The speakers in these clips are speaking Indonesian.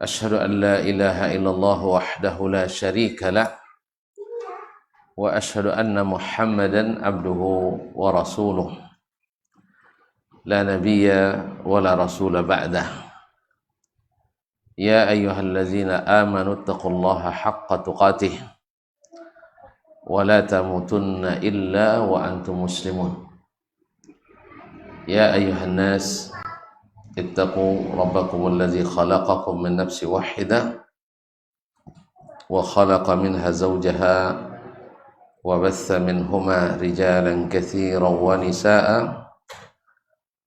أشهد أن لا إله إلا الله وحده لا شريك له وأشهد أن محمدا عبده ورسوله لا نبي ولا رسول بعده يا أيها الذين آمنوا اتقوا الله حق تقاته ولا تموتن إلا وأنتم مسلمون يا أيها الناس اتقوا ربكم الذي خلقكم من نفس واحدة وخلق منها زوجها وبث منهما رجالا كثيرا ونساء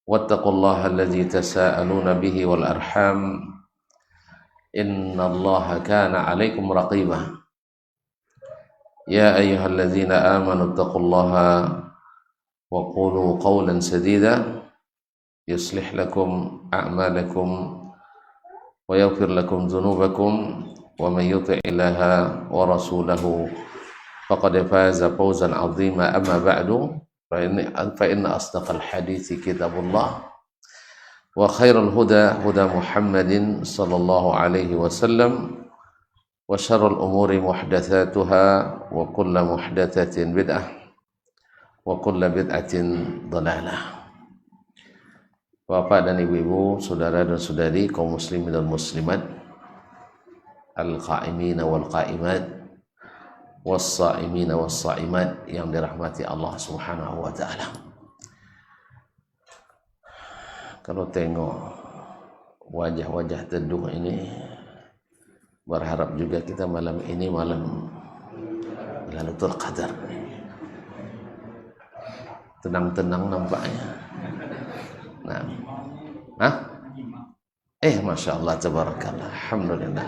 واتقوا الله الذي تساءلون به والأرحام إن الله كان عليكم رقيبا يا أيها الذين آمنوا اتقوا الله وقولوا قولا سديدا يصلح لكم أعمالكم ويغفر لكم ذنوبكم ومن يطع الله ورسوله فقد فاز فوزا عظيما أما بعد فإن أصدق الحديث كتاب الله وخير الهدى هدى محمد صلى الله عليه وسلم وشر الأمور محدثاتها وكل محدثة بدعة وكل بدعة ضلالة. Bapak dan ibu-ibu, saudara dan saudari, kaum muslimin dan muslimat, al-qa'imina wal-qa'imat, was-sa'imina was-sa'imat yang dirahmati Allah Subhanahu wa taala. Kalau tengok wajah-wajah teduh ini, berharap juga kita malam ini malam Lailatul Qadar. Tenang-tenang nampaknya. Nah, Masya Allah, tabarakallah, alhamdulillah.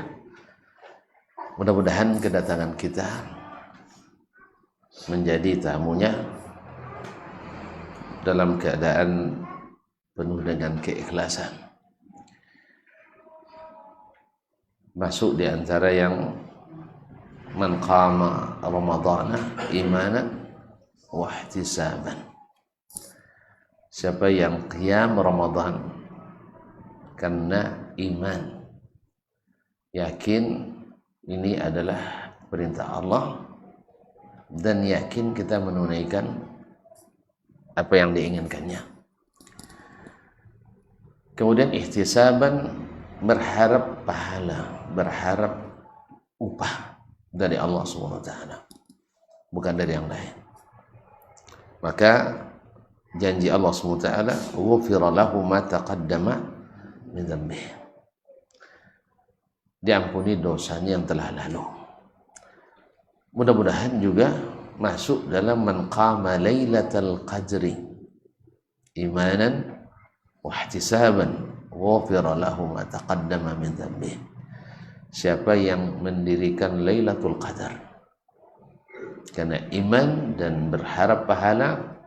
Mudah-mudahan kedatangan kita menjadi tamunya dalam keadaan penuh dengan keikhlasan. Masuk di antara yang man qama ramadhana imanan wa ihtisaban. Siapa yang qiyam Ramadan karena iman, yakin ini adalah perintah Allah, dan yakin kita menunaikan apa yang diinginkannya. Kemudian ihtisaban, berharap pahala, berharap upah dari Allah SWT, bukan dari yang lain. Maka janji Allah SWT, ghufira lahu ma taqaddama min dhanbih, diampuni dosanya yang telah lalu. Mudah-mudahan juga masuk dalam man qama lailatal qadri imanan wa ihtisaban ghufira lahu ma taqaddama min dhanbih. Siapa yang mendirikan Lailatul Qadar karena iman dan berharap pahala,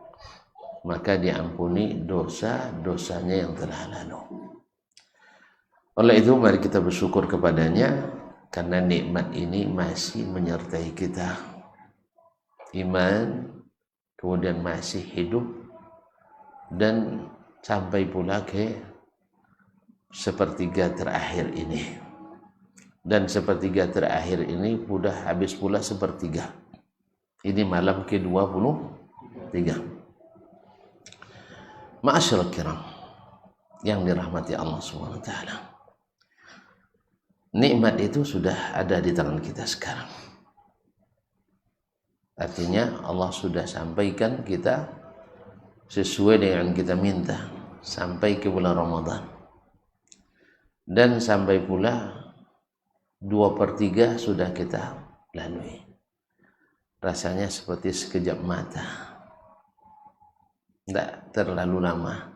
maka diampuni dosa-dosanya yang telah lalu. Oleh itu mari kita bersyukur kepadanya karena nikmat ini masih menyertai kita. Iman, kemudian masih hidup, dan sampai pula ke sepertiga terakhir ini. Dan sepertiga terakhir ini sudah habis pula sepertiga. Ini malam ke-23. Ma'asyiral kiram yang dirahmati Allah SWT, nikmat itu sudah ada di tangan kita sekarang. Artinya Allah sudah sampaikan kita sesuai dengan kita minta sampai ke bulan Ramadan, dan sampai pula 2/3 sudah kita lalui. Rasanya seperti sekejap mata, tidak terlalu lama.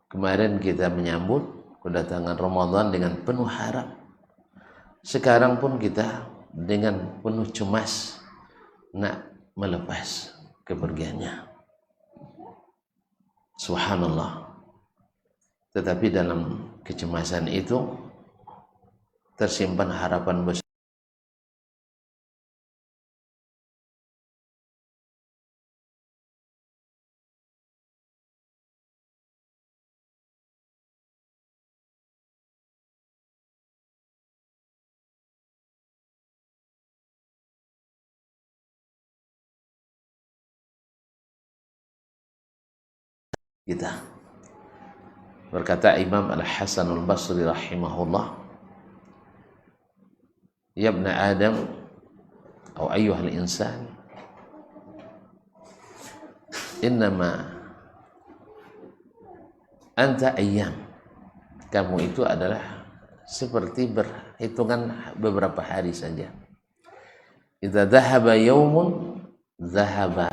Kemarin kita menyambut kedatangan Ramadan dengan penuh harap. Sekarang pun kita dengan penuh cemas nak melepas kepergiannya. Subhanallah. Tetapi dalam kecemasan itu tersimpan harapan besar. kita. Berkata Imam Al-Hasan Al-Basri rahimahullah, ya ibna Adam atau ayyuhal insan, innama anta ayyam, kamu itu adalah seperti berhitungan beberapa hari saja. Idza dhahaba yaumun dhahaba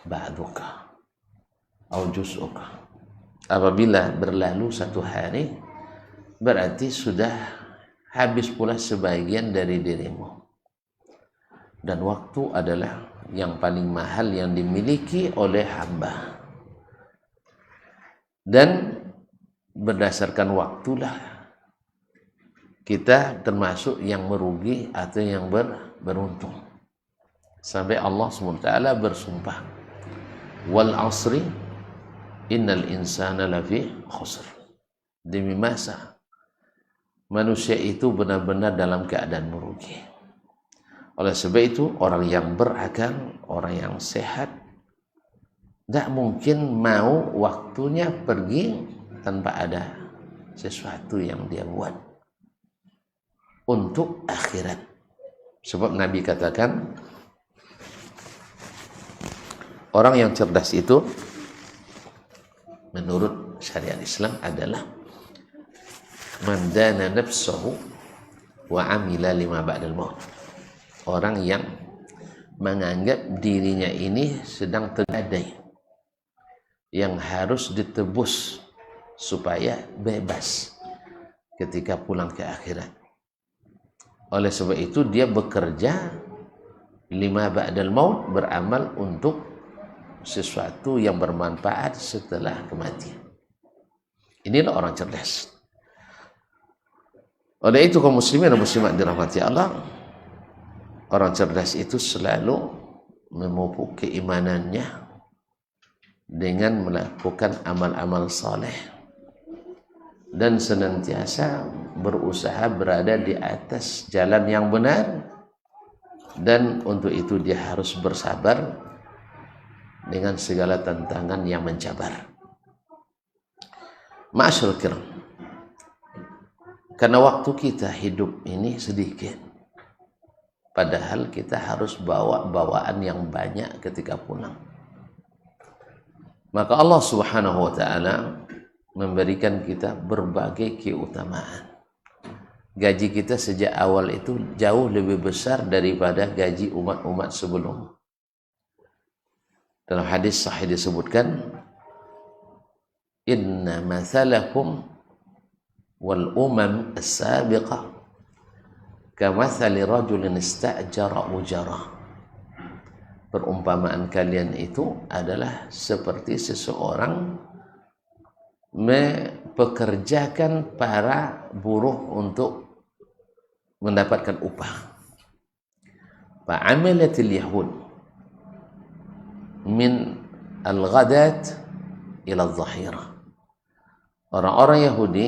ba'duka atau juz'uka. Apabila berlalu satu hari, berarti sudah habis pula sebagian dari dirimu. Dan waktu adalah yang paling mahal yang dimiliki oleh hamba. Dan berdasarkan waktulah kita termasuk yang merugi atau yang beruntung. Sampai Allah SWT bersumpah, wal asri innal insana lafi khusr. Demi masa, manusia itu benar-benar dalam keadaan merugi. Oleh sebab itu, orang yang berakal, orang yang sehat, tidak mungkin mau waktunya pergi tanpa ada sesuatu yang dia buat untuk akhirat. Sebab Nabi katakan, orang yang cerdas itu menurut syariat Islam adalah man dana nafsahu wa amila lima ba'dal maut. Orang yang menganggap dirinya ini sedang tergadai, yang harus ditebus supaya bebas ketika pulang ke akhirat. Oleh sebab itu dia bekerja lima ba'dal maut, beramal untuk sesuatu yang bermanfaat setelah kematian. Inilah orang cerdas. Oleh itu kaum muslimin dan muslimat dirahmati Allah, orang cerdas itu selalu memupuk keimanannya dengan melakukan amal-amal saleh dan senantiasa berusaha berada di atas jalan yang benar, dan untuk itu dia harus bersabar dengan segala tantangan yang mencabar. Ma'asyarul kiram, karena waktu kita hidup ini sedikit, padahal kita harus bawa bawaan yang banyak ketika pulang. Maka Allah Subhanahu wa ta'ala memberikan kita berbagai keutamaan. Gaji kita sejak awal itu jauh lebih besar daripada gaji umat-umat sebelum. Dalam hadis sahih disebutkan, inna mathalakum wal as-sabiqah kamathali rajulin ista'jara ujara. Perumpamaan kalian itu adalah seperti seseorang mempekerjakan para buruh untuk mendapatkan upah. Fa'amilatil yahud min al-ghadat ila al-zahira. Orang-orang Yahudi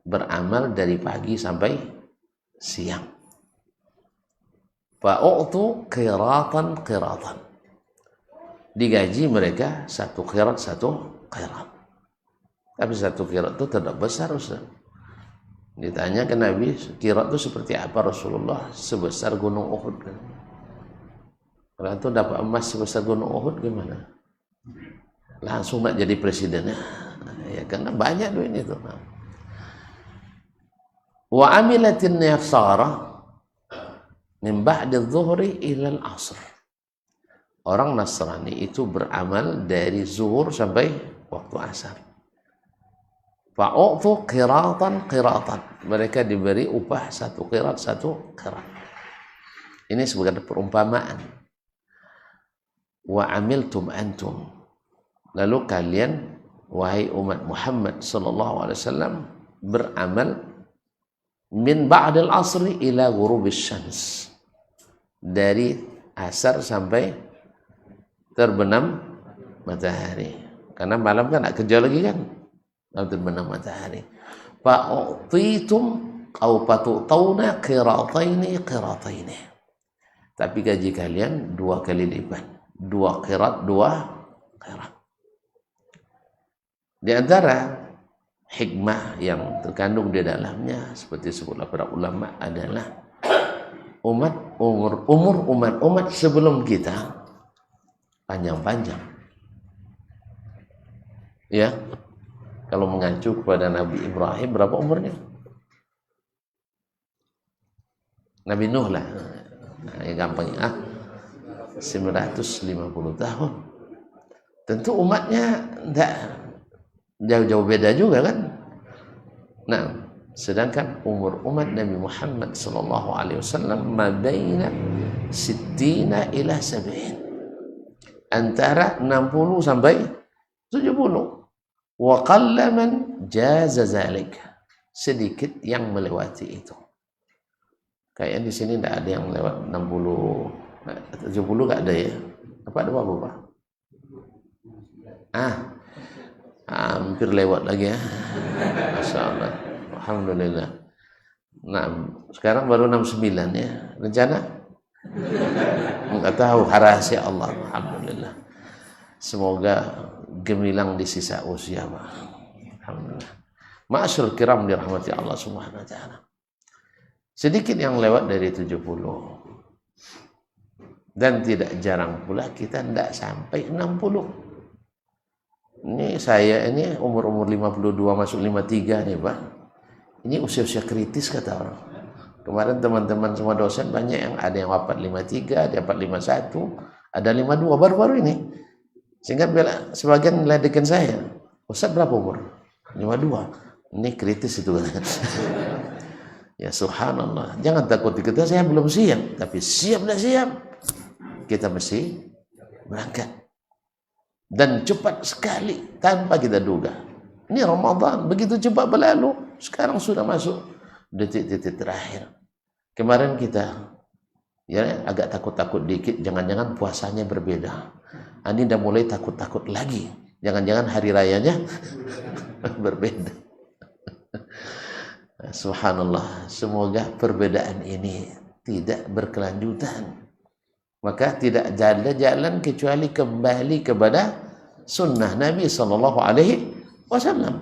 beramal dari pagi sampai siang. Fa'u'tu qiratan. Digaji mereka satu qirat. Tapi satu qirat itu tidak besar, Ustaz. Ditanya ke Nabi, qirat itu seperti apa Rasulullah? Sebesar gunung Uhud. Kalau itu dapat emas sebesar gunung Uhud gimana? Langsung nak jadi presidennya. Ya karena banyak duit itu. Wa amilatin nafsara min ba'di adh-dhuhri ila al-'asr. Orang Nasrani itu beramal dari zuhur sampai waktu asar. Fa'u'tu qiratan. Mereka diberi upah satu qirat. Ini sebagai perumpamaan. Wa amiltum antum. Lalu kalian, wahai umat Muhammad sallallahu alaihi wasallam, beramal min ba'dal asri ila ghurubis syams. Dari asar sampai terbenam matahari. Karena malam kan nak kerja lagi kan. Lalu terbenam matahari. Fa'utitum aw fatutawna qirataini. Tapi gaji kalian 2 kali lipat. 2 qirat. Di antara hikmah yang terkandung di dalamnya seperti sebutlah para ulama adalah umat sebelum kita panjang-panjang. Ya, kalau mengacu kepada Nabi Ibrahim berapa umurnya? Nabi Nuh lah, nah, yang gampangnya 950 tahun. Tentu umatnya tidak jauh-jauh beda juga kan. Nah, sedangkan umur umat Nabi Muhammad sallallahu alaihi wasallam mabaina sittina ila 70, antara 60 sampai 70. Wa qalla man jaza zalik, sedikit yang melewati itu. Kayak di sini tidak ada yang lewat 60, 70 enggak ada ya. Apa ada Bapak? Hampir lewat lagi ya. Masya Allah. Alhamdulillah. Nah, sekarang baru 69 ya. Rencana? Enggak tahu, rahasia Allah. Alhamdulillah. Semoga gemilang di sisa usia, Pak. Alhamdulillah. Ma'asyarul kiram dirahmati Allah Subhanahu wa taala. Sedikit yang lewat dari 70. Dan tidak jarang pula kita tidak sampai 60. Ini saya ini umur 52 masuk 53 nih Pak. Ini usia-usia kritis kata orang. Kemarin teman-teman semua dosen banyak yang ada yang wafat 53, ada yang wafat 51, ada 52 baru-baru ini. Sehingga sebagian meledekin saya, Ustaz berapa umur? 52. Ini kritis itu. Ya subhanallah. Jangan takut kita, saya belum siap. Tapi siap tidak siap, kita mesti berangkat. Dan cepat sekali tanpa kita duga. Ini Ramadan begitu cepat berlalu. Sekarang sudah masuk detik-detik terakhir. Kemarin kita ya agak takut-takut dikit, jangan-jangan puasanya berbeda. Ini udah mulai takut-takut lagi. Jangan-jangan hari rayanya berbeda. Subhanallah, semoga perbedaan ini tidak berkelanjutan. Maka tidak ada jalan kecuali kembali kepada sunnah Nabi Sallallahu Alaihi Wasallam.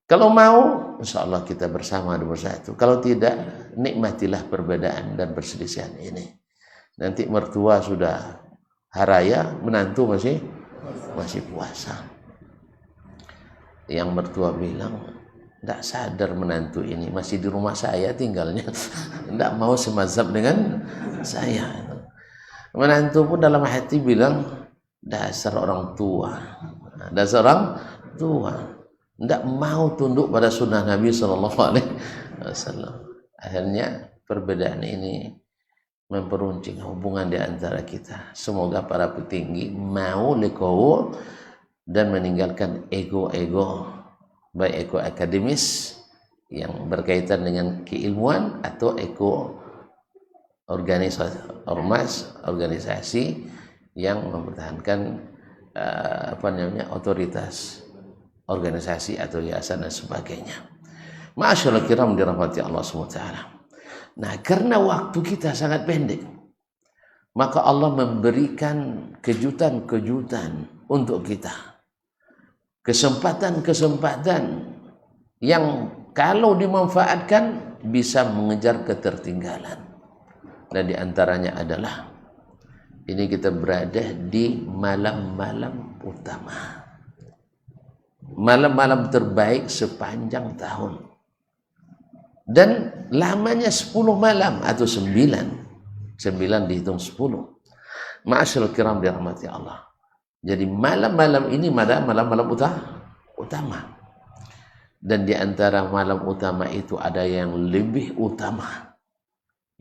Kalau mau, insya Allah kita bersama bersatu. Kalau tidak, nikmatilah perbedaan dan perselisihan ini. Nanti mertua sudah haraya, menantu masih puasa. Yang mertua bilang, tidak sadar menantu ini masih di rumah saya tinggalnya, tidak mau semazhab dengan saya. Menantu pun dalam hati bilang, dasar orang tua, tidak mau tunduk pada sunnah Nabi Sallallahu Alaihi Wasallam. Akhirnya perbedaan ini memperuncing hubungan di antara kita. Semoga para petinggi mau legowo dan meninggalkan ego-ego, baik ego akademis yang berkaitan dengan keilmuan atau ego organisasi yang mempertahankan otoritas organisasi atau yayasan dan sebagainya. Ma'asyarul kiram dirahmati Allah SWT. Nah, karena waktu kita sangat pendek, maka Allah memberikan kejutan-kejutan untuk kita, kesempatan-kesempatan yang kalau dimanfaatkan bisa mengejar ketertinggalan. Dan diantaranya adalah ini kita berada di malam-malam utama, malam-malam terbaik sepanjang tahun, dan lamanya 10 malam atau 9 dihitung 10. Ma'asyarul kiram dirahmati Allah. Jadi malam-malam ini malam-malam utama, dan di antara malam utama itu ada yang lebih utama,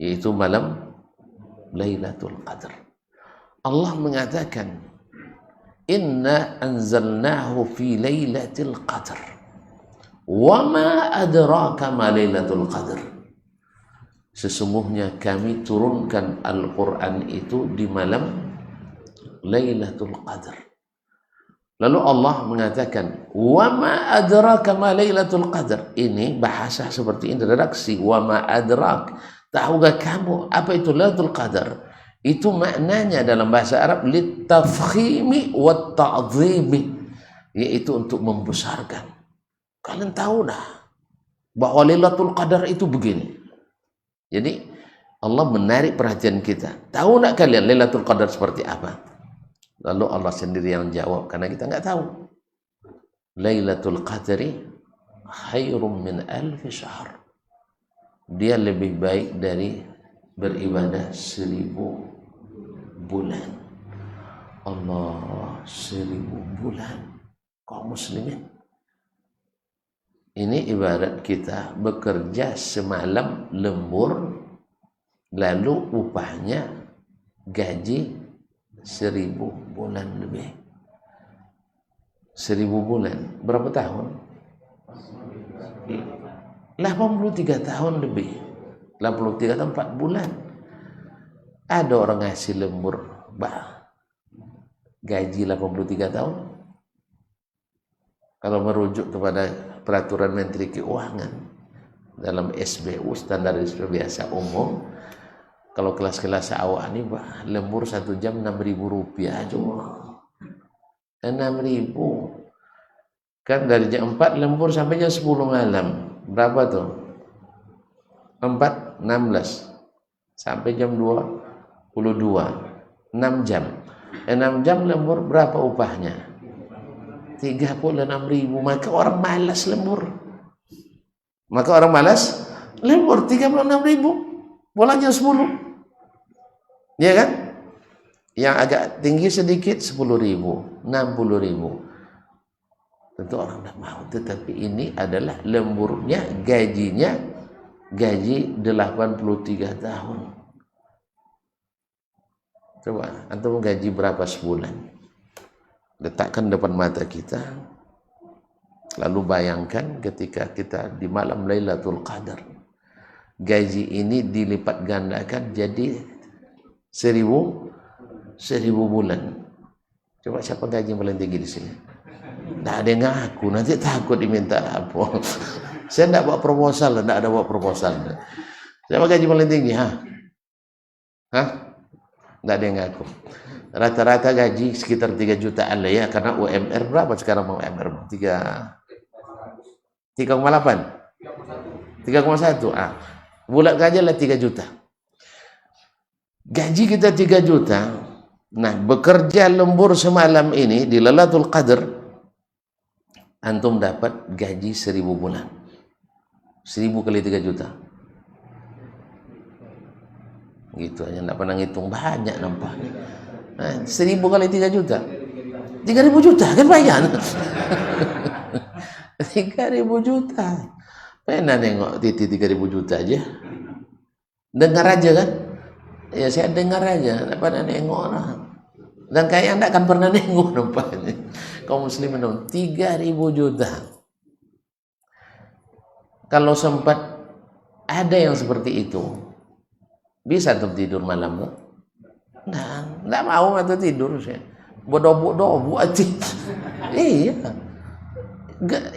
yaitu malam Lailatul Qadar. Allah mengatakan, Inna anzalnahu fi Lailatul Qadar wa ma adraka ma Lailatul Qadar. Sesungguhnya kami turunkan Al-Quran itu di malam Lailatul Qadar. Lalu Allah mengatakan, wa ma adraka ma Lailatul Qadar. Ini bahasa seperti ini, redaksi wa ma adrak. Tahukah kamu apa itu Lailatul Qadar? Itu maknanya dalam bahasa Arab litafkhimi wat ta'zimi. yaitu untuk membesarkan. Kalian tahu dah bahwa Lailatul Qadar itu begini. Jadi Allah menarik perhatian kita. Tahu nak kalian Lailatul Qadar seperti apa? Lalu Allah sendiri yang jawab, karena kita nggak tahu. Lailatul Qadri khairum min alfi syahr. Dia lebih baik dari beribadah 1000 bulan. Allah, 1000 bulan. Kaum muslimin, ini ibarat kita bekerja semalam lembur, lalu upahnya gaji 1000 bulan lebih. 1000 bulan berapa tahun? 83 tahun lebih. 83 tahun 4 bulan. Ada orang ngasih lembur gaji 83 tahun? Kalau merujuk kepada peraturan Menteri Keuangan dalam SBU, standar biasa umum, kalau kelas-kelas awak ini lembur 1 jam 6.000 rupiah cuma. 6.000 kan dari jam 4 lembur sampai jam 10 malam. Berapa tuh? 4, 16 sampai jam 22, 6 jam. 6 jam lembur berapa upahnya? 36.000. Maka orang malas lembur. Maka orang malas lembur 36.000. Bolanya 10. Iya kan? Yang agak tinggi sedikit 10.000, 60.000. Tentu orang tidak mau. Tetapi ini adalah lemburnya, gajinya gaji 83 tahun. Coba antum gaji berapa sebulan? Letakkan depan mata kita, lalu bayangkan ketika kita di malam Lailatul Qadar, gaji ini dilipat gandakan jadi 1000 bulan. Coba siapa gaji yang paling tinggi di sini? Tidak ada yang ngaku, nanti takut diminta apa. Saya tidak bawa proposal, tidak ada bawa proposal. Siapa gaji paling tinggi? Hah? Tidak ada yang ngaku. Rata-rata gaji sekitar 3 jutaan lah ya, karena UMR berapa sekarang mau UMR? 3,8? 3,1. Bulat gaji lah 3 juta. Gaji kita 3 juta. Nah, bekerja lembur semalam ini di Lailatul Qadar, antum dapat gaji 1000 bulan. 1000 kali 3 juta. Gitu aja, tidak pernah ngitung, banyak nampaknya. 1000 kali 3 juta, 3.000 juta kan banyak. 3.000 juta. Pernah nengok Titi 3.000 juta aja. Dengar aja kan? Ya saya dengar aja, tidak pernah nengok orang. Dan kayaknya tidak akan pernah nengok nampaknya. Kaum muslimin 3.000 juta. Kalau sempat ada yang seperti itu, bisa tuh tidur malam tuh? Nah, enggak mau atau tidur saya. Bodoh-bodoh aja. Iya.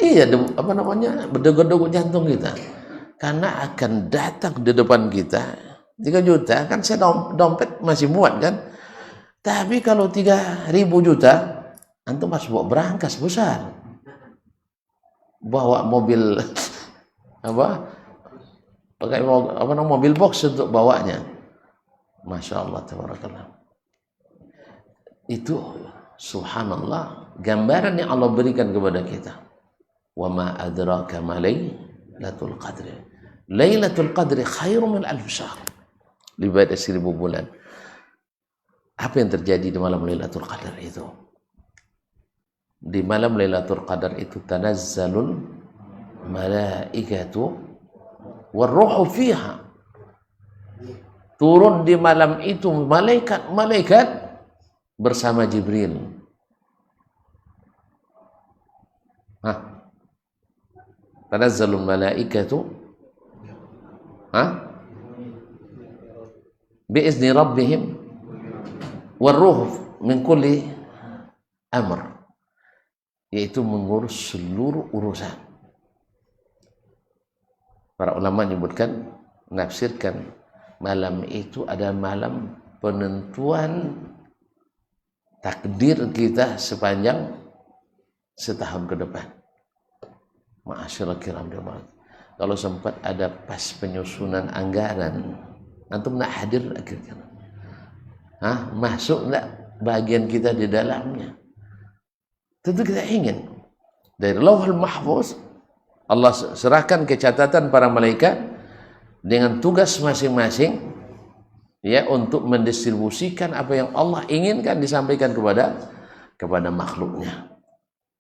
Iya, apa namanya? Berdegup-degup jantung kita. Karena akan datang di depan kita 3 juta, kan saya dompet masih muat kan? Tapi kalau 3.000 juta, antum harus bawa berangkas besar. Bawa mobil pakai mobil box untuk bawanya. Masya Allah, tabarakallah. Itu subhanallah gambaran yang Allah berikan kepada kita. Wa ma adraka ma Lailatul Qadri. Lailatul Qadri khairum min alf syahr. Lebih dari 1000 bulan. Apa yang terjadi di malam Lailatul Qadar itu? Di malam Lailatul Qadar itu tanazzalul malaikatu warruhu fiha. Turun di malam itu malaikat-malaikat bersama Jibril. Tanazzalul malaikatu biizni rabbihim warruh min kulli amr, yaitu mengurus seluruh urusan. Para ulama menyebutkan, menafsirkan malam itu adalah malam penentuan takdir kita sepanjang setahun ke depan. Ma'asyiral kiram jamaah. Kalau sempat ada pas penyusunan anggaran, antum nak hadir akhirnya. Masuk enggak bagian kita di dalamnya? Tentu kita ingin. Dari Lauhul Mahfuz Allah serahkan ke catatan para malaikat dengan tugas masing-masing, ya, untuk mendistribusikan apa yang Allah inginkan disampaikan kepada makhluknya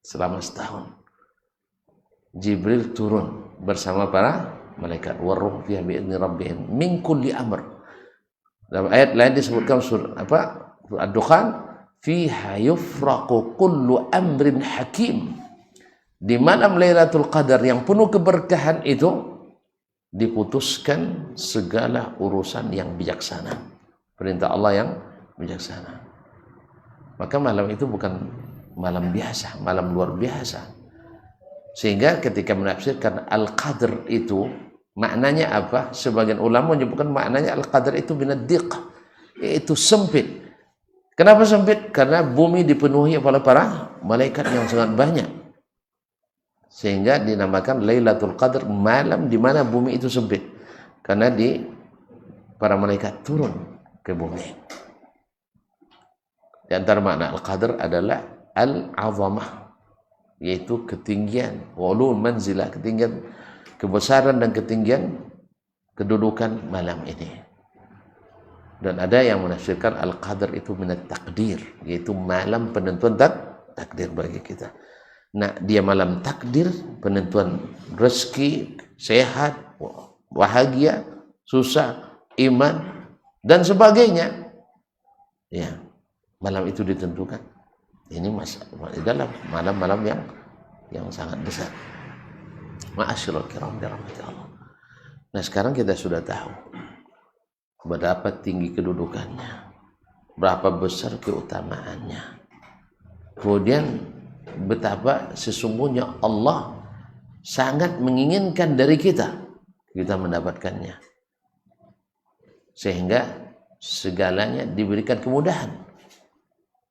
selama setahun. Jibril turun bersama para malaikat, waruh fiha bi'izni rabbihim min kulli amr. Dalam ayat lain disebutkan surah Ad-Dukhan, fiha yufraqu kullu amrin hakim. Di malam Lailatul Qadar yang penuh keberkahan itu diputuskan segala urusan yang bijaksana. Perintah Allah yang bijaksana. Maka malam itu bukan malam biasa, malam luar biasa. Sehingga ketika menafsirkan Al-Qadr itu maknanya apa? Sebagian ulama menyebutkan maknanya Al-Qadr itu binad-diq, yaitu sempit. Kenapa sempit? Karena bumi dipenuhi oleh para malaikat yang sangat banyak. Sehingga dinamakan Lailatul Qadar, malam di mana bumi itu sempit. Karena para malaikat turun ke bumi. Di antara makna Al-Qadar adalah Al-Azamah, yaitu ketinggian, walul manzilah, ketinggian, kebesaran dan ketinggian kedudukan malam ini. Dan ada yang menafsirkan Al-Qadar itu minat takdir, yaitu malam penentuan takdir bagi kita. Nah, dia malam takdir, penentuan rezeki, sehat, bahagia, susah, iman, dan sebagainya. Ya, malam itu ditentukan. Ini dalam malam-malam yang sangat besar. Ma'asyiral kiram dirahmati Allah. Nah, sekarang kita sudah tahu berapa tinggi kedudukannya, berapa besar keutamaannya. Kemudian betapa sesungguhnya Allah sangat menginginkan dari kita mendapatkannya, sehingga segalanya diberikan kemudahan.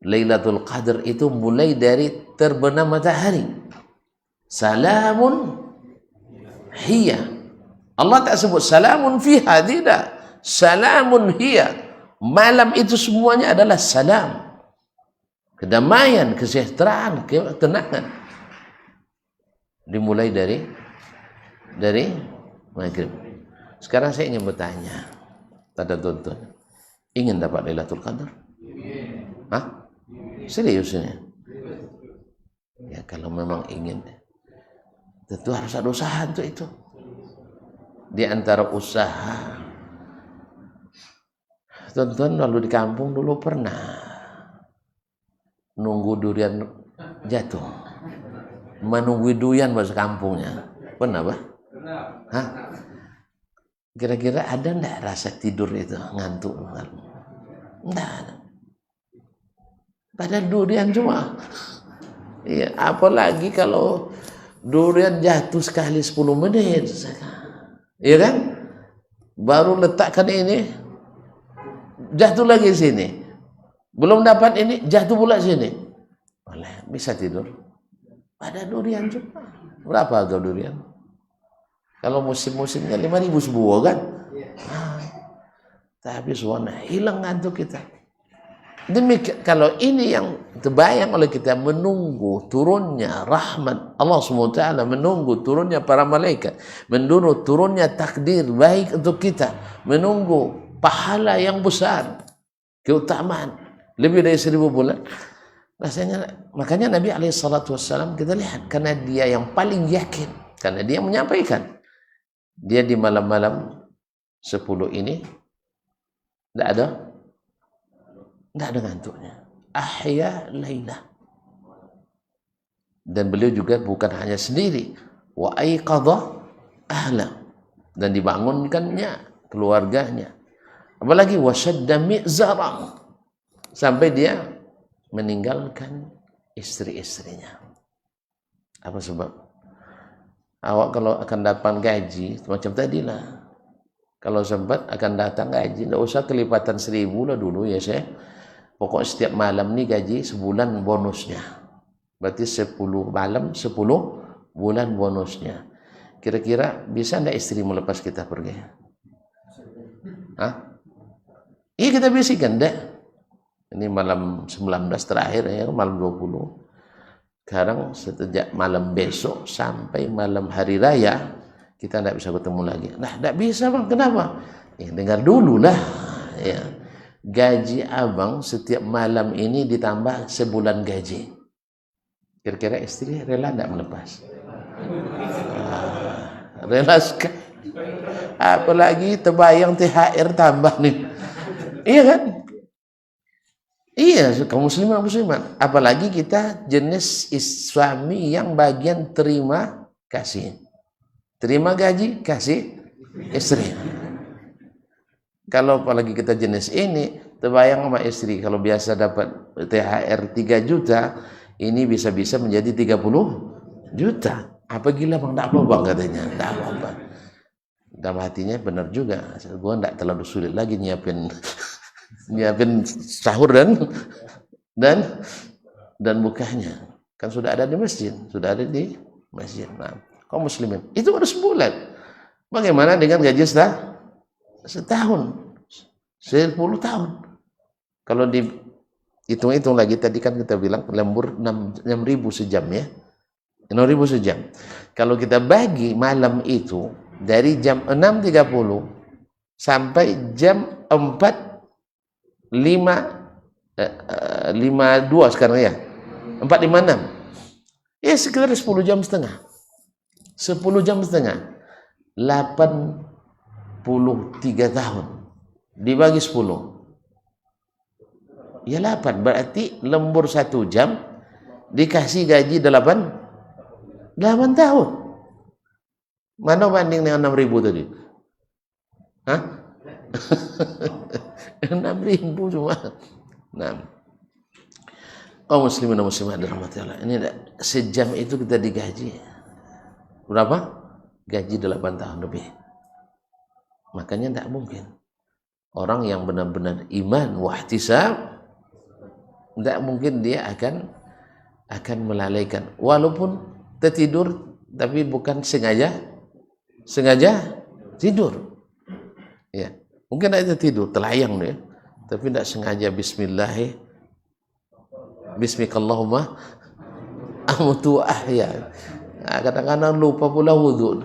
Lailatul Qadar itu mulai dari terbenam matahari, salamun hiya. Allah tak sebut salamun fiha, tidak, salamun hiya. Malam itu semuanya adalah salam, kedamaian, kesejahteraan, ketenangan. Dimulai dari maghrib. Sekarang saya ingin bertanya, pada tonton, ingin dapat Lailatul Qadar? Serius ini? Ya, kalau memang ingin, tentu harus ada usaha untuk itu. Di antara usaha, tonton lalu di kampung dulu pernah nunggu durian jatuh, menunggu durian bahasa kampungnya, pernah bah? Kira-kira ada ndak rasa tidur itu, ngantuk? Ndak ada. Pada durian cuma, iya, apalagi kalau durian jatuh sekali 10 menit, iya kan? Baru letakkan ini, jatuh lagi sini. Belum dapat ini, jatuh pula sini. Boleh, bisa tidur. Pada durian cuma. Berapa harga durian? Kalau musim-musimnya 5.000 sebuah kan? Tapi suara hilang ngantuk kita. Demikian, kalau ini yang terbayang oleh kita, menunggu turunnya rahmat Allah SWT, menunggu turunnya para malaikat, menunggu turunnya takdir baik untuk kita, menunggu pahala yang besar, keutamaan lebih dari 1000 bulan. Rasanya, makanya Nabi SAW kita lihat, karena dia yang paling yakin, karena dia menyampaikan, dia di malam-malam 10 ini tidak ada ngantuknya. Ahya lailah. Dan beliau juga bukan hanya sendiri, wa aiqadha ahla, dan dibangunkannya keluarganya. Apalagi wasyadda mi'zara, sampai dia meninggalkan istri-istrinya. Apa sebab? Awak kalau akan dapat gaji macam tadilah, kalau sempat akan datang gaji, tidak usah kelipatan 1000 lah dulu ya saya. Pokok setiap malam nih gaji sebulan bonusnya. Berarti 10 malam, 10 bulan bonusnya. Kira-kira bisa enggak istri melepas kita pergi? Hah? Iya, kita bisikan deh. Ini malam 19 terakhir ya, malam 20. Sekarang sejak malam besok sampai malam hari raya kita tidak bisa ketemu lagi. Nah, tidak bisa bang, kenapa? Ya, dengar dulu lah. Ya. Gaji abang setiap malam ini ditambah sebulan gaji. Kira-kira istri rela tidak melepas? Rela sekali. Apalagi terbayang THR tambah nih. Iya kan? Iya, kaum muslimat. Apalagi kita jenis suami yang bagian terima kasih. Terima gaji, kasih istri. Kalau apalagi kita jenis ini, terbayang sama istri. Kalau biasa dapat THR 3 juta, ini bisa-bisa menjadi 30 juta. Apa gila bang? Tidak apa-apa katanya. Tidak apa-apa. Dalam hatinya benar juga. Gue tidak terlalu sulit lagi nyiapin sahur dan bukanya. Kan sudah ada di masjid. Sudah ada di masjid. Nah, kaum muslimin. Itu baru sebulan. Bagaimana dengan gaji setahun? 10 tahun. Kalau dihitung-hitung lagi, tadi kan kita bilang lembur 6.000 sejam ya. 6.000 sejam. Kalau kita bagi malam itu dari jam 6.30 sampai jam 4.52 sekarang ya. 4.56. Ya sekitar 10 jam setengah. 10 jam setengah. 83 tahun. Dibagi 10. Ya 8. Berarti lembur 1 jam dikasih gaji 8 tahun. Mana banding dengan 6.000 tadi? Hah? 6.000 cuma. Nah. Kaum muslimin dan muslimat dirahmati Allah. Ini sejam itu kita digaji. Berapa? Gaji 8 tahun lebih. Makanya tidak mungkin. Orang yang benar-benar iman wahtisab, tidak mungkin dia akan melalaikan. Walaupun tertidur, tapi bukan sengaja tidur. Ya, mungkin ada tidur, telayang dia, tapi tidak sengaja bismillah, bismikallahumma amutu ahya. Nah, kadang-kadang lupa pula wudhu,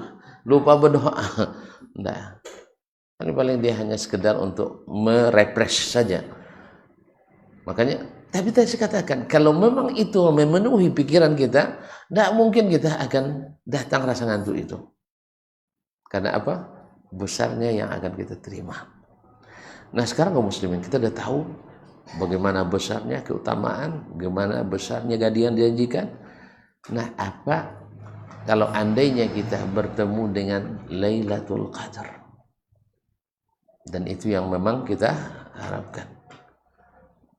lupa berdoa. Nah, ini paling dia hanya sekedar untuk merefresh saja. Makanya, tapi tadi saya katakan, kalau memang itu memenuhi pikiran kita, tidak mungkin kita akan datang rasa ngantuk itu. Karena apa? Besarnya yang akan kita terima. Nah sekarang kaum muslimin, kita sudah tahu bagaimana besarnya keutamaan, bagaimana besarnya gaji yang dijanjikan. Nah apa kalau andainya kita bertemu dengan Lailatul Qadar? Dan itu yang memang kita harapkan.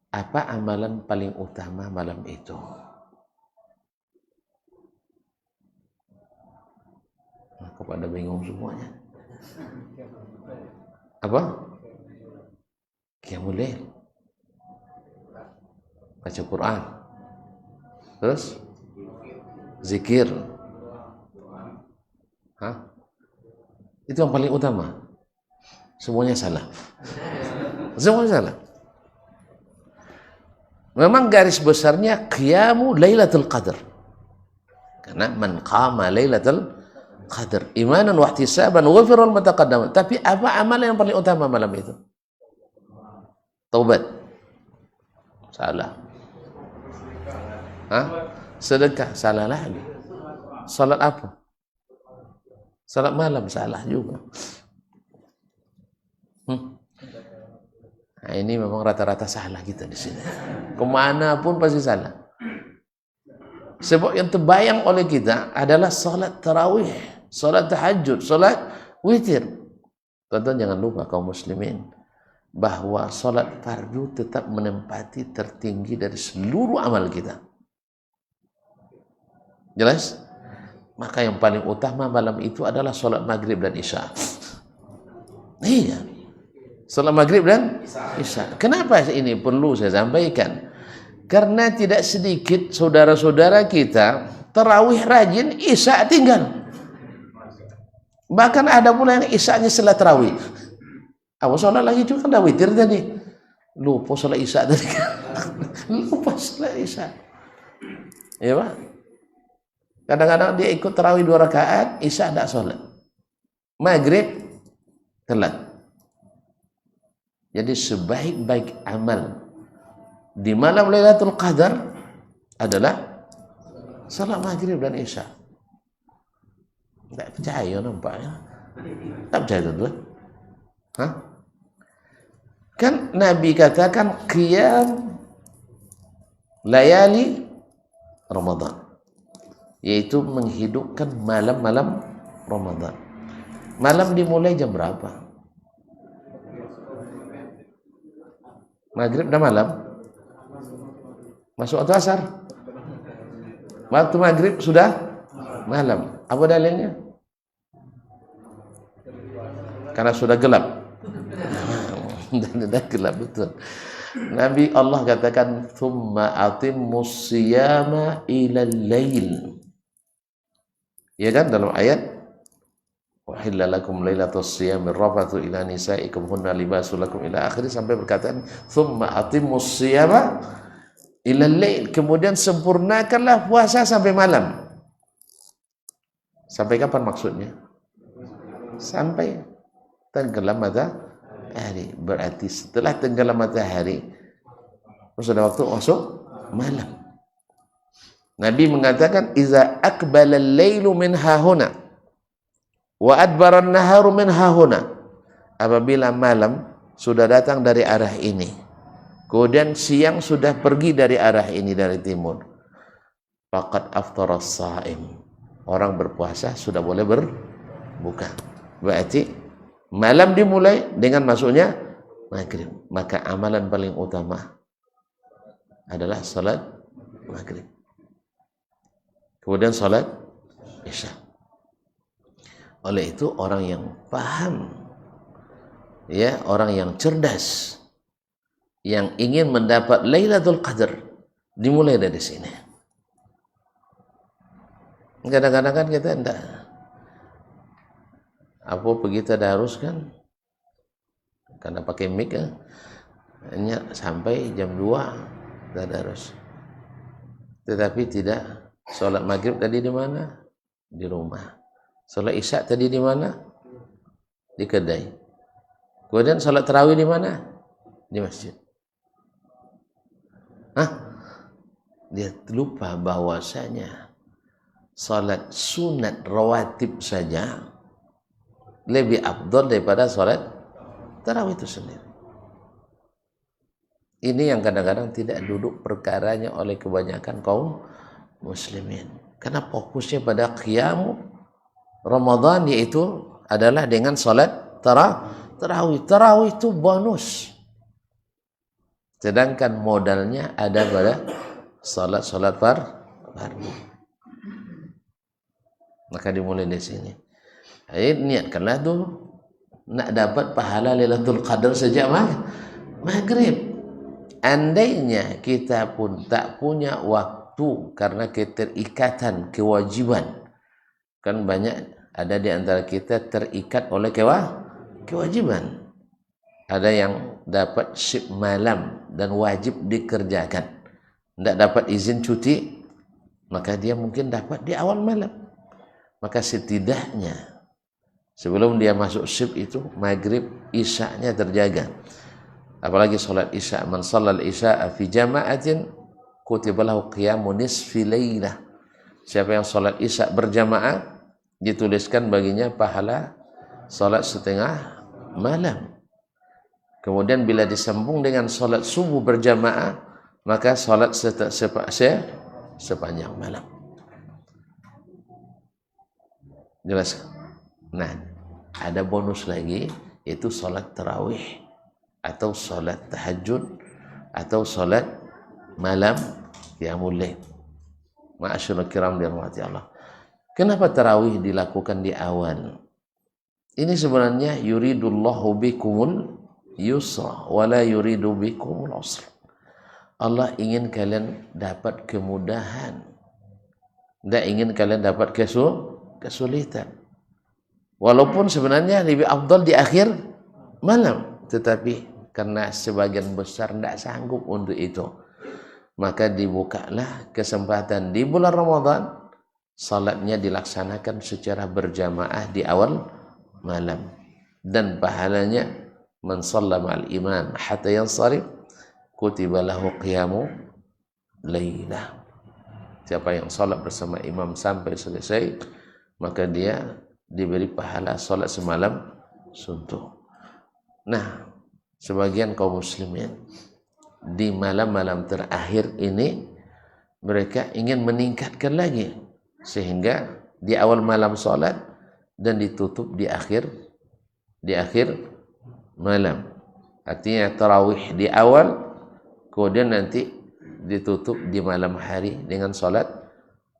Apa amalan paling utama malam itu? Nah, kepada bingung semuanya. Apa? Qiyamul Lail. Baca Quran. Terus zikir. Hah? Itu yang paling utama. Semuanya salah. Semuanya salah. Memang garis besarnya qiyamu Lailatul Qadar. Karena man qama Lailatul Qadar imanan wa ihtisaban ghufira ma taqaddama. Tapi apa amalan yang paling utama malam itu? Taubat. Salah. Hah? Sedekah. Salah lagi. Salat apa? Salat malam. Salah juga. Nah, ini memang rata-rata salah kita di sini. Kemana pun pasti salah. Sebab yang terbayang oleh kita adalah salat tarawih, salat tahajud, salat witir. Tuan-tuan jangan lupa kaum muslimin bahwa salat fardu tetap menempati tertinggi dari seluruh amal kita. Jelas? Maka yang paling utama malam itu adalah salat maghrib dan isya. Iya. Salat maghrib dan isya. Kenapa ini perlu saya sampaikan? Karena tidak sedikit saudara-saudara kita tarawih rajin, isya tinggal. Bahkan ada pula yang isyanya setelah tarawih. Aku sholat lagi juga kan dah witir tadi. Lupa sholat isya tadi. Lupa sholat isya. Ya Pak? Kadang-kadang dia ikut tarawih 2 rakaat, isya tidak sholat. Maghrib telat. Jadi sebaik-baik amal di malam Lailatul Qadar adalah salat maghrib dan isya. Tak percaya nampaknya. Tak percaya tuan-tuan? Hah? Kan Nabi katakan qiyam layali Ramadan, yaitu menghidupkan malam-malam Ramadan. Malam dimulai jam berapa? Maghrib dan malam? Masuk waktu asar? Waktu maghrib sudah malam. Apa dalilnya? Karena sudah gelap. Dan sudah gelap betul. Nabi Allah katakan, "Tsumma atimmus siyama ilal lail." Ya kan dalam ayat, "Wahilla lakum lailatus siyamir rafathu ila nisaikum hunna libasul lakum" ila akhir, sampai berkataan, "Tsumma atimmus siyama ilal lail." Kemudian sempurnakanlah puasa sampai malam. Sampai kapan maksudnya? Sampai tenggelam matahari. Berarti setelah tenggelam matahari sudah waktu masuk malam. Nabi mengatakan, "Iza aqbala al-lailu min hahuna wa adbara an-naharu min hahuna." Apabila malam sudah datang dari arah ini, kemudian siang sudah pergi dari arah ini, dari timur, faqad aftara as-shaim. Orang berpuasa sudah boleh berbuka. Berarti malam dimulai dengan masuknya maghrib. Maka amalan paling utama adalah salat maghrib. Kemudian salat isya. Oleh itu orang yang paham, ya, orang yang cerdas, yang ingin mendapat Lailatul Qadar, dimulai dari sini. Kadang-kadang kan kita enggak, apa begitu harus kan, karena pakai mic kan, hanya sampai jam 2 tadarus. Tetapi tidak, sholat maghrib tadi di mana? Di rumah. Sholat isya tadi di mana? Di kedai. Kemudian sholat tarawih di mana? Di masjid. Dia lupa bahwasanya salat sunat rawatib saja lebih afdal daripada salat tarawih itu sendiri. Ini yang kadang-kadang tidak duduk perkaranya oleh kebanyakan kaum muslimin. Karena fokusnya pada qiyam Ramadan, yaitu adalah dengan salat tarawih. Tarawih itu bonus. Sedangkan modalnya ada pada salat fardu. Maka dimulai dari sini. Niatkanlah tuh nak dapat pahala Lailatul Qadar sejak maghrib. Andainya kita pun tak punya waktu karena keterikatan kewajiban, kan banyak ada di antara kita terikat oleh kewajiban. Ada yang dapat shift malam dan wajib dikerjakan, tidak dapat izin cuti, maka dia mungkin dapat di awal malam. Maka setidaknya sebelum dia masuk shift itu maghrib isya-nya terjaga. Apalagi salat isya, man shallal isya'a fi jama'atin kutiba lahu qiyamu nisfi lailah. Siapa yang salat isya berjamaah, dituliskan baginya pahala salat setengah malam. Kemudian bila disambung dengan salat subuh berjamaah, maka salat sepanjang malam. Jelas? Nah, ada bonus lagi, yaitu salat tarawih atau salat tahajud atau salat malam qiyamul lail. Ma'asyiral kiram dirahmati Allah. Kenapa tarawih dilakukan di awal? Ini sebenarnya yuridullahu bikumul yusra wa la yuridu bikumul usra. Allah ingin kalian dapat kemudahan, tidak ingin kalian dapat kesulitan. Walaupun sebenarnya lebih afdal di akhir malam, tetapi karena sebagian besar tidak sanggup untuk itu, maka dibukalah kesempatan di bulan Ramadan, salatnya dilaksanakan secara berjamaah di awal malam, dan pahalanya man shalla ma'al imam hatta yansarif kutiba lahu qiyamu lailah. Siapa yang salat bersama imam sampai selesai, maka dia diberi pahala salat semalam suntuk. Nah, sebagian kaum muslimin di malam-malam terakhir ini mereka ingin meningkatkan lagi, sehingga di awal malam salat dan ditutup di akhir malam. Artinya tarawih di awal, kemudian nanti ditutup di malam hari dengan salat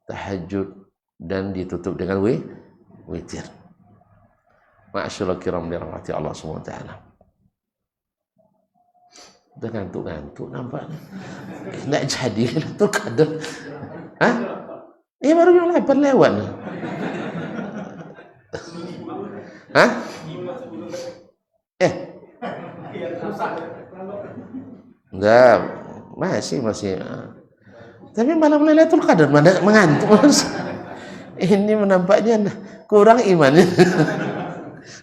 tahajud dan ditutup dengan witir. Ma'asyiral kiram dirahmati Allah Subhanahu wa taala. Udah ngantuk-ngantuk nampaknya. Enggak jadi itu kadang. Hah? Ini baru jam 8 lewat. Hah? Enggak, masih. Tapi malam Lailatul Qadar mana mengantuk Mas. Ini menampaknya kurang imannya.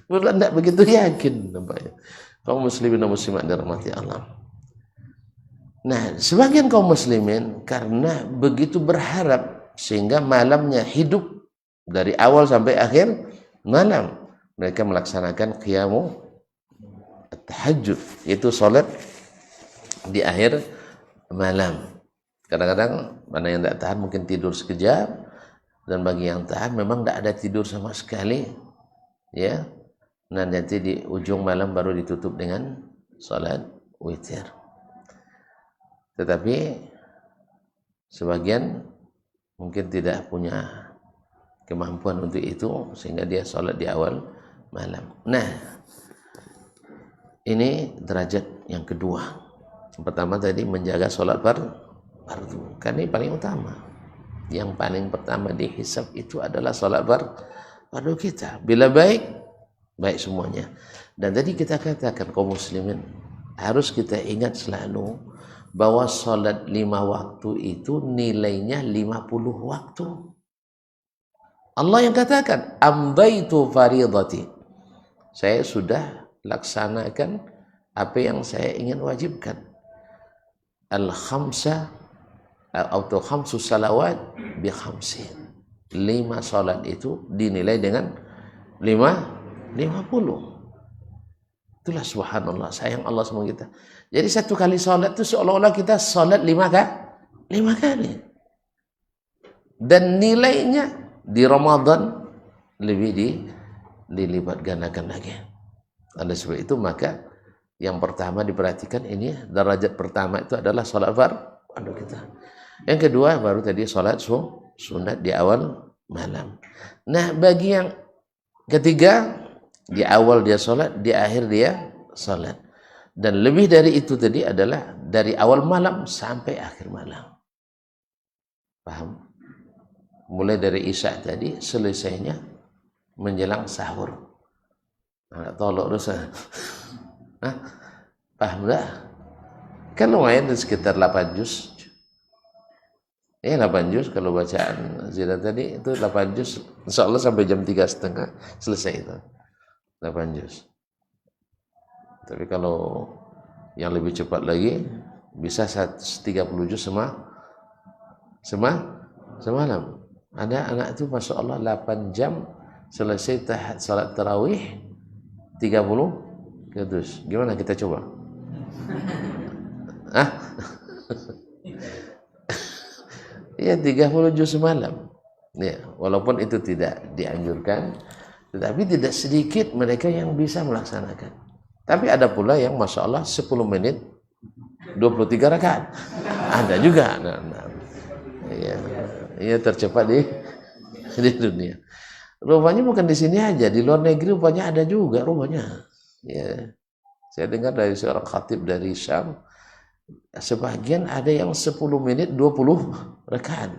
Bukan tidak begitu yakin nampaknya. Kaum muslimin dan muslimat dirahmati Allah. Nah, sebagian kaum muslimin karena begitu berharap sehingga malamnya hidup dari awal sampai akhir malam, mereka melaksanakan qiyamu tahajud, yaitu salat di akhir malam. Kadang-kadang mana yang tidak tahan mungkin tidur sekejap, dan bagi yang tahan memang tidak ada tidur sama sekali, ya. Nah, nanti di ujung malam baru ditutup dengan salat witir. Tetapi sebagian mungkin tidak punya kemampuan untuk itu, sehingga dia salat di awal malam. Nah, ini derajat yang kedua. Yang pertama tadi menjaga salat fardu, kan ini paling utama. Yang paling pertama dihisab itu adalah salat fardu kita. Bila baik semuanya. Dan tadi kita katakan kaum muslimin harus kita ingat selalu bahwa salat 5 waktu itu nilainya 50 waktu. Allah yang katakan, amdaitu faridati. Saya sudah laksanakan apa yang saya ingin wajibkan. Al-khamsa atau khamsu salawat bi khamsin. 5 salat itu dinilai dengan 50. Itulah subhanallah, sayang Allah sama kita. Jadi satu kali salat itu seolah-olah kita salat 5 kali. Dan nilainya di Ramadan lebih dilipat gandakan lagi. Oleh sebab itu maka yang pertama diperhatikan ini, derajat pertama itu adalah salat fardu kita. Yang kedua baru tadi salat sunat di awal malam. Nah, bagi yang ketiga, di awal dia salat, di akhir dia salat. Dan lebih dari itu tadi adalah dari awal malam sampai akhir malam. Paham? Mulai dari Isya tadi selesainya menjelang sahur. Nah, tolok dosa. Paham enggak? Kan lumayan sekitar 8 juz. 8 juz kalau bacaan Zira tadi itu 8 juz. Insyaallah sampai jam 3:30 selesai itu. 8 juz. Tapi kalau yang lebih cepat lagi bisa 30 juz semalam. Ada anak itu Masya Allah 8 jam selesai salat tarawih 30 juz. Gimana kita coba? Ya 30 juz semalam. Ya, walaupun itu tidak dianjurkan, tetapi tidak sedikit mereka yang bisa melaksanakan. Tapi ada pula yang Masya Allah 10 menit 23 rakaat. Ada juga. Ya tercepat di dunia. Rupanya bukan di sini aja, di luar negeri rupanya ada juga rupanya. Ya. Saya dengar dari seorang khatib dari Syam, Sebagian ada yang 10 menit 20 rakaat.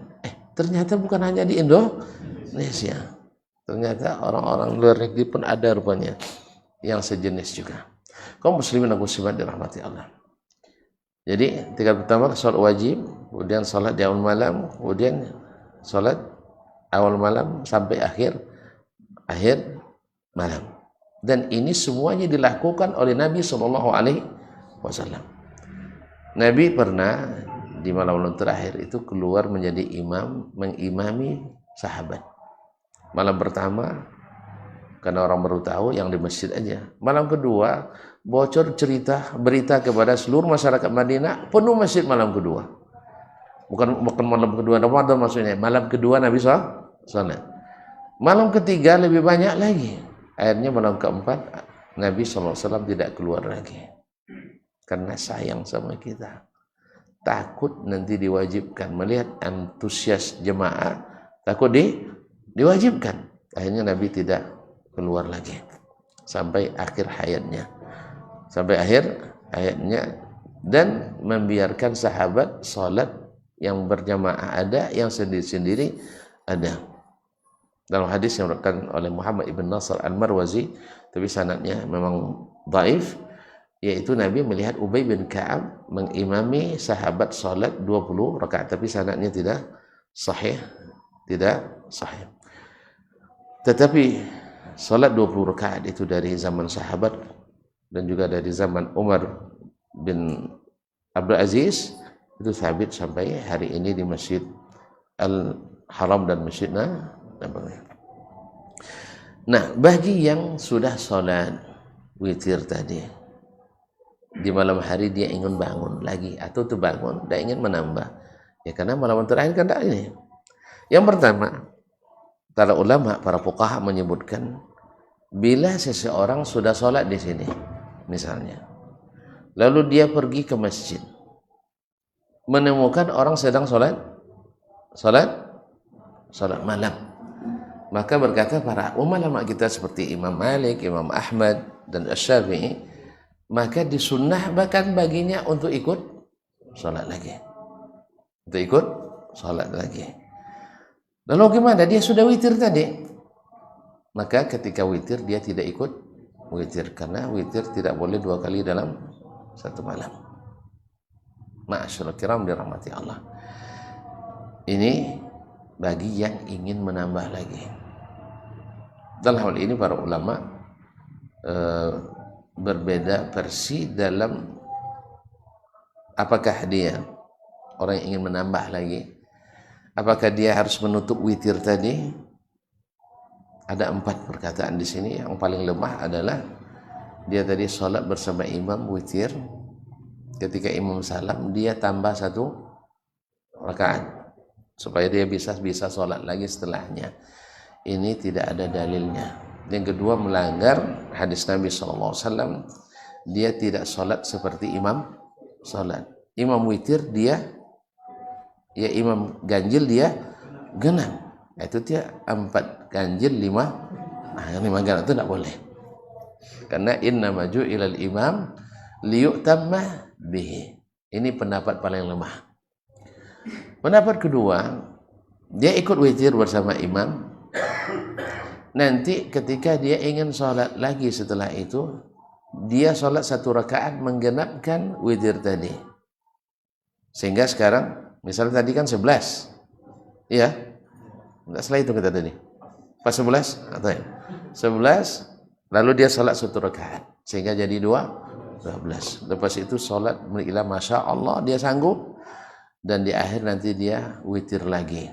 Ternyata bukan hanya di Indonesia. Ternyata orang-orang luar negeri pun ada rupanya yang sejenis juga. Kaum muslimin dan muslimat dirahmati Allah. Jadi tingkat pertama salat wajib, kemudian salat di awal malam, kemudian salat awal malam sampai akhir malam. Dan ini semuanya dilakukan oleh Nabi SAW. Nabi pernah di malam terakhir itu keluar menjadi imam, mengimami sahabat. Malam pertama karena orang baru tahu yang di masjid aja. Malam kedua bocor berita kepada seluruh masyarakat Madinah, penuh masjid malam kedua. Bukan malam kedua Ramadan maksudnya, malam kedua Nabi salat. Malam ketiga lebih banyak lagi. Akhirnya malam keempat Nabi SAW tidak keluar lagi. Karena sayang sama kita, takut nanti diwajibkan. Melihat antusias jemaah, takut diwajibkan. Akhirnya Nabi tidak keluar lagi sampai akhir hayatnya, dan membiarkan sahabat salat yang berjamaah ada, yang sendiri-sendiri ada. Dalam hadis yang diriwayatkan oleh Muhammad ibn Nasr al-Marwazi, tapi sanadnya memang dhaif, yaitu Nabi melihat Ubay bin Ka'ab mengimami sahabat salat 20 rakaat, tapi sanadnya tidak sahih. Tetapi salat 20 rakaat itu dari zaman sahabat dan juga dari zaman Umar bin Abdul Aziz, itu sabit sampai hari ini di Masjid Al-Haram dan Masjid Nabawi. Nah, bagi yang sudah salat witir tadi, di malam hari dia ingin bangun lagi atau terbangun dan ingin menambah, ya karena malam terakhir kan tak ini. Yang pertama, para ulama, para fuqaha menyebutkan, bila seseorang sudah sholat di sini misalnya, lalu dia pergi ke masjid menemukan orang sedang sholat malam, maka berkata para ulama kita seperti Imam Malik, Imam Ahmad dan Asy-Syafi'i, maka disunnah bahkan baginya untuk ikut sholat lagi. Lalu gimana? Dia sudah witir tadi. Maka ketika witir dia tidak ikut witir, karena witir tidak boleh 2 kali dalam satu malam. Ma'asyiral kiram dirahmati Allah. Ini bagi yang ingin menambah lagi. Dalam hal ini para ulama berbeda versi dalam apakah dia orang yang ingin menambah lagi, apakah dia harus menutup witir tadi. Ada 4 perkataan di sini. Yang paling lemah adalah dia tadi sholat bersama imam witir, ketika imam salam dia tambah 1 rakaat supaya dia bisa sholat lagi setelahnya. Ini tidak ada dalilnya. Yang kedua, melanggar hadis Nabi SAW. Dia tidak sholat seperti imam sholat. Imam witir dia, ya imam ganjil dia genap. Itu dia 4 ganjil 5 ganap, itu tidak boleh. Karena inna maju ilal imam liyu'tamma bihi. Ini pendapat paling lemah. Pendapat kedua, dia ikut witir bersama imam. Nanti ketika dia ingin sholat lagi setelah itu, dia sholat 1 rakaat menggenapkan witir tadi. Sehingga sekarang, misalnya tadi kan 11. Iya? Setelah itu kita tadi. Pas 11? Atau ya? 11, lalu dia sholat 1 rakaat. Sehingga jadi 12. Lepas itu sholat ila Masya Allah, dia sanggup. Dan di akhir nanti dia witir lagi.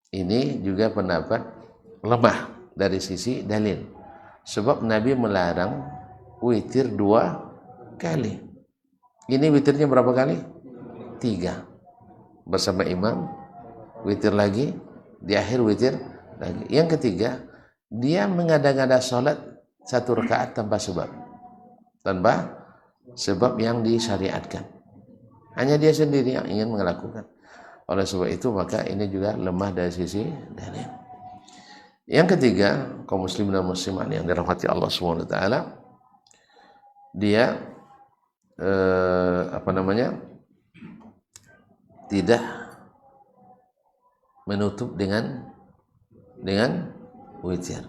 Ini juga pendapat lemah dari sisi dalil, sebab Nabi melarang witir 2 kali. Ini witirnya berapa kali? 3 bersama imam, witir lagi, di akhir witir lagi. Yang ketiga, dia mengada-ngada sholat 1 rakaat tanpa sebab yang disyariatkan. Hanya dia sendiri yang ingin melakukan. Oleh sebab itu maka ini juga lemah dari sisi dalil. Yang ketiga, kaum muslimin dan muslimat yang dirahmati Allah SWT, dia tidak menutup dengan witir.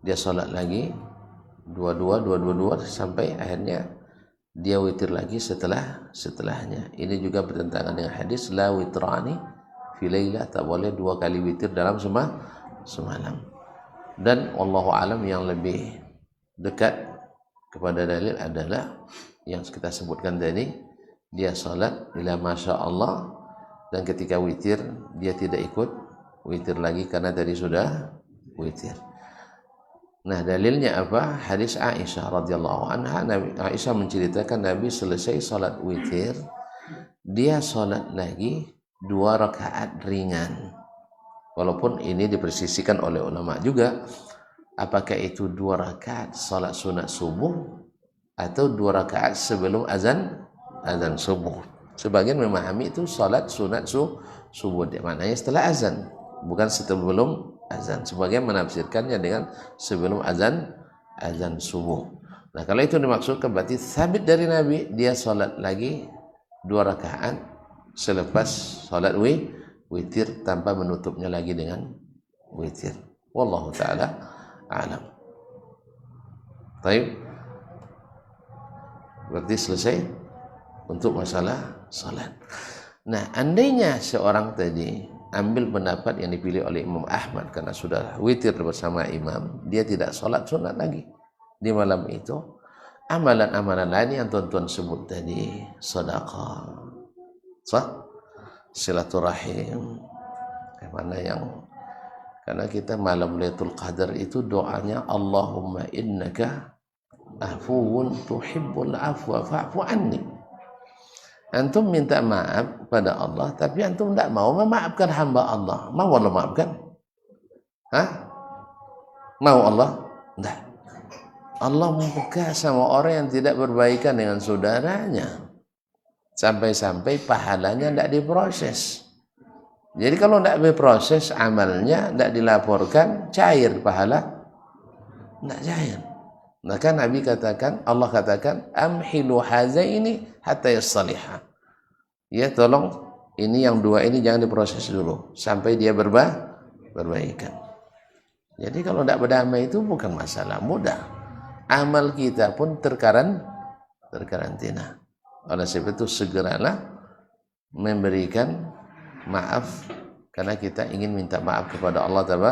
Dia sholat lagi 22 sampai akhirnya dia witir lagi setelahnya. Ini juga bertentangan dengan hadis la witrani fi lailah, tak boleh 2 kali witir dalam semalam. Dan wallahu alam, yang lebih dekat kepada dalil adalah yang kita sebutkan tadi, dia salat ila masya Allah, dan ketika witir dia tidak ikut witir lagi karena tadi sudah witir. Nah, dalilnya apa? Hadis Aisyah radhiyallahu anha. Aisyah menceritakan Nabi selesai salat witir, dia salat lagi 2 rakaat ringan. Walaupun ini dipersisikan oleh ulama juga, apakah itu 2 rakaat salat sunat subuh atau 2 rakaat sebelum azan subuh. Sebagian memahami itu salat sunat subuh, maknanya setelah azan, bukan sebelum azan. Sebagian menafsirkannya dengan sebelum azan subuh. Nah, kalau itu dimaksudkan berarti sabit dari Nabi, dia salat lagi 2 rakaat selepas salat witir tanpa menutupnya lagi dengan witir. Wallahu taala a'lam. Baik. Berarti selesai untuk masalah salat. Nah, andainya seorang tadi ambil pendapat yang dipilih oleh Imam Ahmad karena sudah witir bersama imam, dia tidak salat sunat lagi di malam itu, amalan-amalan lain yang tuan-tuan sebut tadi, sedekah, silaturahim, mana yang, karena kita malam Lailatul Qadar itu doanya Allahumma innaka afuwun tuhibbul afwa fa'fu anni. Antum minta maaf pada Allah, tapi antum tidak mau memaafkan hamba Allah. Mau Allah maafkan? Mau Allah? Tidak. Allah murka sama orang yang tidak berbaikan dengan saudaranya, sampai-sampai pahalanya tidak diproses. Jadi kalau tidak diproses amalnya, tidak dilaporkan, cair pahala, tidak cair. Maka Nabi katakan, Allah katakan, amhilu hazaini hatta yassaliha. Ya, tolong ini yang 2 ini jangan diproses dulu sampai dia berbaikan. Jadi kalau tidak berdamai itu bukan masalah mudah. Amal kita pun terkarantina. Oleh sebab itu segeralah memberikan maaf, karena kita ingin minta maaf kepada Allah Ta'ala.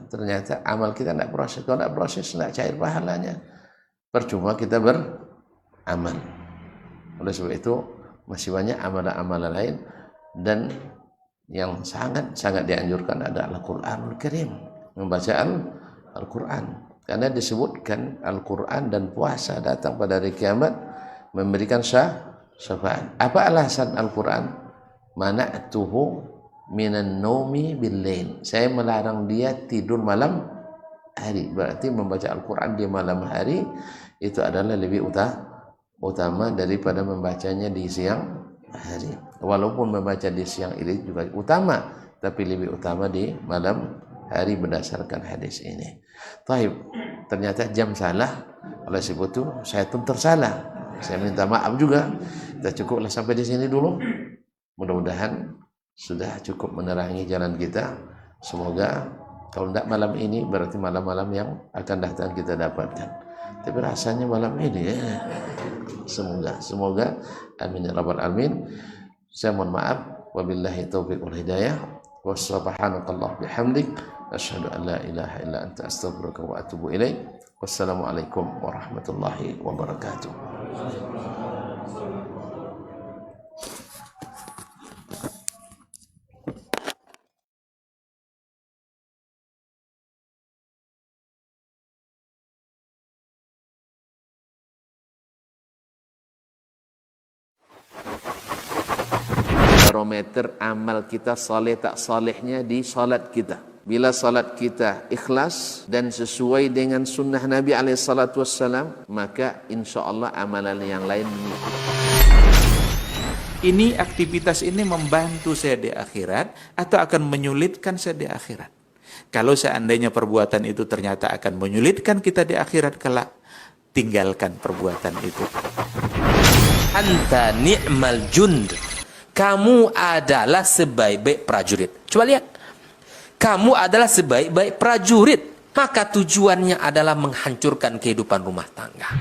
Ternyata amal kita tidak proses. Kalau tidak proses, tidak cair pahalanya. Percuma kita beramal. Oleh sebab itu masih banyak amalan-amalan lain, dan yang sangat dianjurkan adalah Al-Quranul Karim, membaca Al-Quran, karena disebutkan Al-Quran dan puasa datang pada hari kiamat memberikan syafaat. Apa alasan Al-Quran? Mana'tuhu minan naumi bil-lail. Saya melarang dia tidur malam hari. Berarti membaca Al-Quran di malam hari itu adalah lebih utama daripada membacanya di siang hari. Walaupun membaca di siang ini juga utama, tapi lebih utama di malam hari berdasarkan hadis ini. Taib, ternyata jam salah. Oleh sebab itu saya pun tersalah. Saya minta maaf juga. Kita cukuplah sampai di sini dulu. Mudah-mudahan sudah cukup menerangi jalan kita. Semoga kalau tidak malam ini, berarti malam-malam yang akan datang kita dapatkan. Tapi rasanya malam ini ya. Semoga amin ya rabbal alamin. Saya mohon maaf. Wabillahi taufiq wal hidayah. Wa subhanakallah bihamdik, asyhadu an la ilaha illa anta astaghfiruka wa atubu ilaik. Wassalamualaikum warahmatullahi wabarakatuh. Barometer amal kita saleh tak salehnya di salat kita. Bila salat kita ikhlas dan sesuai dengan sunnah Nabi SAW, maka insya Allah amalan yang lain mengikut. Ini aktivitas ini membantu saya di akhirat atau akan menyulitkan saya di akhirat? Kalau seandainya perbuatan itu ternyata akan menyulitkan kita di akhirat kelak, tinggalkan perbuatan itu. Anta ni'mal jund. Kamu adalah sebaik-baik prajurit. Coba lihat. Kamu adalah sebaik-baik prajurit. Maka tujuannya adalah menghancurkan kehidupan rumah tangga.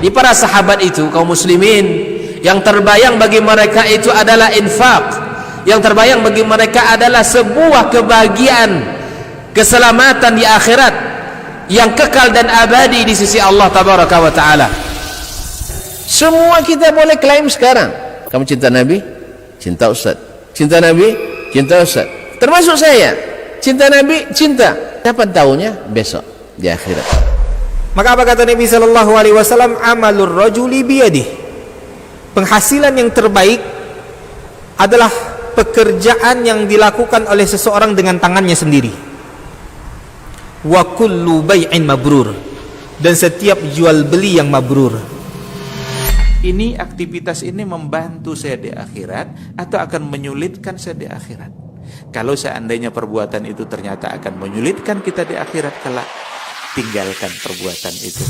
Di para sahabat itu, kaum muslimin, yang terbayang bagi mereka itu adalah infak. Yang terbayang bagi mereka adalah sebuah kebahagiaan, keselamatan di akhirat yang kekal dan abadi di sisi Allah tabaraka wa taala. Semua kita boleh klaim sekarang. Kamu cinta Nabi? Cinta Ustaz. Cinta Nabi? Cinta Ustaz. Termasuk saya. Cinta Nabi? Cinta. Kapan tahunya? Besok di akhirat. Maka apa kata Nabi sallallahu alaihi wasallam? Amalur rajuli biyadih. Penghasilan yang terbaik adalah pekerjaan yang dilakukan oleh seseorang dengan tangannya sendiri. Wa kullu bai'in mabrur. Dan setiap jual beli yang mabrur. Ini aktivitas ini membantu saya di akhirat atau akan menyulitkan saya di akhirat. Kalau seandainya perbuatan itu ternyata akan menyulitkan kita di akhirat kelak, tinggalkan perbuatan itu.